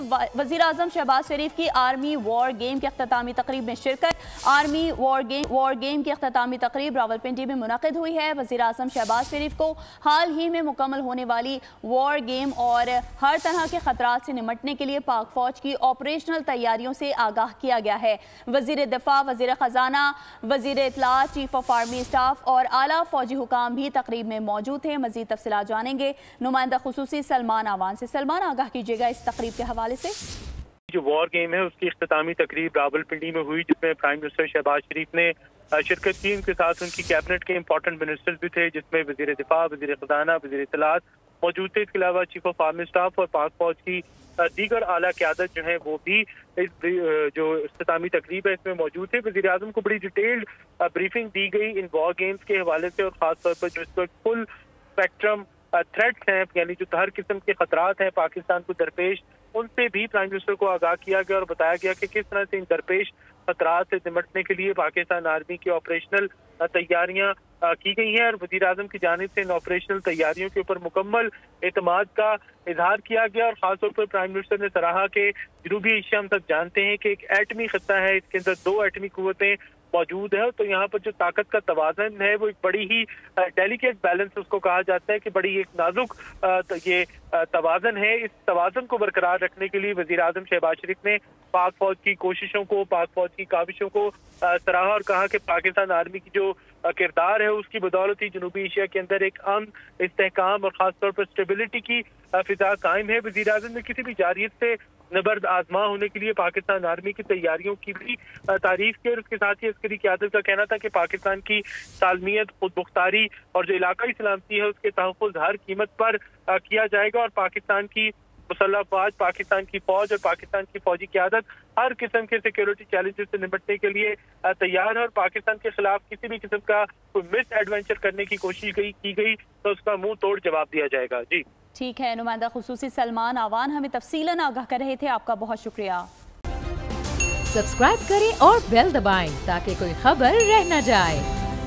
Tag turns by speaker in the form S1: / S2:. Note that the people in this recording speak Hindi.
S1: वज़ीर आज़म शहबाज शरीफ की आर्मी वॉर गेम के अख्तामी तकरीब में शिरकत। आर्मी वॉर गेम की अख्तामी तकरीब रावलपिंडी में मुनक़िद हुई है। वज़ीर आज़म शहबाज शरीफ को हाल ही में मुकम्मल होने वाली वॉर गेम और हर तरह के ख़तरात से निमटने के लिए पाक फ़ौज की ऑपरेशनल तैयारियों से आगाह किया गया है। वज़ीर दिफ़ा, वज़ीर ख़जाना, वज़ीर इत्तला, चीफ ऑफ आर्मी स्टाफ और आला फ़ौजी हुकाम भी तकरीब में मौजूद थे। मज़ीद तफ़सीलात जानेंगे नुमाइंदा खुसूसी सलमान आवान से। सलमान, आगाह कीजिएगा इस तकरीब के हवाले से।
S2: जो वॉर गेम है उसकी इख्तितामी तकरीब रावलपिंडी में हुई, जिसमें प्राइम मिनिस्टर शहबाज शरीफ ने शिरकत की। उनके साथ उनकी कैबिनेट के इंपॉर्टेंट मिनिस्टर्स भी थे, जिसमें वज़ीर दिफा, वज़ीर ख़जाना, वज़ीर इत्तलात मौजूद थे। इसके अलावा चीफ ऑफ आर्मी स्टाफ और पाक फौज की दीगर आला क़यादत जो है वो भी इस जो इख्तितामी तकरीब है इसमें मौजूद थे। वज़ीर आज़म को बड़ी डिटेल्ड ब्रीफिंग दी गई इन वॉर गेम्स के हवाले से, और ख़ासतौर पर जो इस वक्त फुल स्पेक्ट्रम थ्रेट्स हैं, यानी जो हर किस्म के खतरात हैं पाकिस्तान को दरपेश, उनसे भी प्राइम मिनिस्टर को आगाह किया गया और बताया गया कि किस तरह से इन दरपेश खतरात से निपटने के लिए पाकिस्तान आर्मी की ऑपरेशनल तैयारियां की गई हैं। और वज़ीर आज़म की जानिब से इन ऑपरेशनल तैयारियों के ऊपर मुकम्मल एतमाद का इजहार किया गया। और खासतौर पर प्राइम मिनिस्टर ने सराहा कि जनूबी एशिया हम सब जानते हैं कि एक एटमी खत्ता है, इसके अंदर 2 एटमी कुव्वतें मौजूद है, तो यहाँ पर जो ताकत का तवाज़न है वो एक बड़ी ही डेलिकेट बैलेंस उसको कहा जाता है कि बड़ी एक नाजुक ये तवाज़न है। इस तवाज़न को बरकरार रखने के लिए वज़ीर आज़म शहबाज शरीफ ने पाक फौज की कोशिशों को, पाक फौज की काविशों को सराहा और कहा कि पाकिस्तान आर्मी की जो किरदार है उसकी बदौलत ही जनूबी एशिया के अंदर एक अमन, इस्तेहकाम और खासतौर पर स्टेबिलिटी की फिजा कायम है। वज़ीर आज़म ने किसी भी जारियत से नबर्द आजमा होने के लिए पाकिस्तान आर्मी की तैयारियों की भी तारीफ की। और उसके साथ ही अस्करी क़यादत का कहना था कि पाकिस्तान की सालमियत, खुद मुख्तारी और जो इलाकाई सलामती है उसके तहफ़्फ़ुज़ हर कीमत पर किया जाएगा। और पाकिस्तान की मुसल्लह अफ़वाज, पाकिस्तान की फौज और पाकिस्तान की फौजी क़यादत हर किस्म के सिक्योरिटी चैलेंजेस से निपटने के लिए तैयार है। और पाकिस्तान के खिलाफ किसी भी किस्म का कोई मिस एडवेंचर करने की कोशिश की गई तो उसका मुंह तोड़ जवाब दिया जाएगा। जी
S1: ठीक है, नुमाइंदा खुसूसी सलमान आवान हमें तफसीलन आगाह कर रहे थे, आपका बहुत शुक्रिया।
S3: सब्सक्राइब करें और बेल दबाएं ताकि कोई खबर रह न जाए।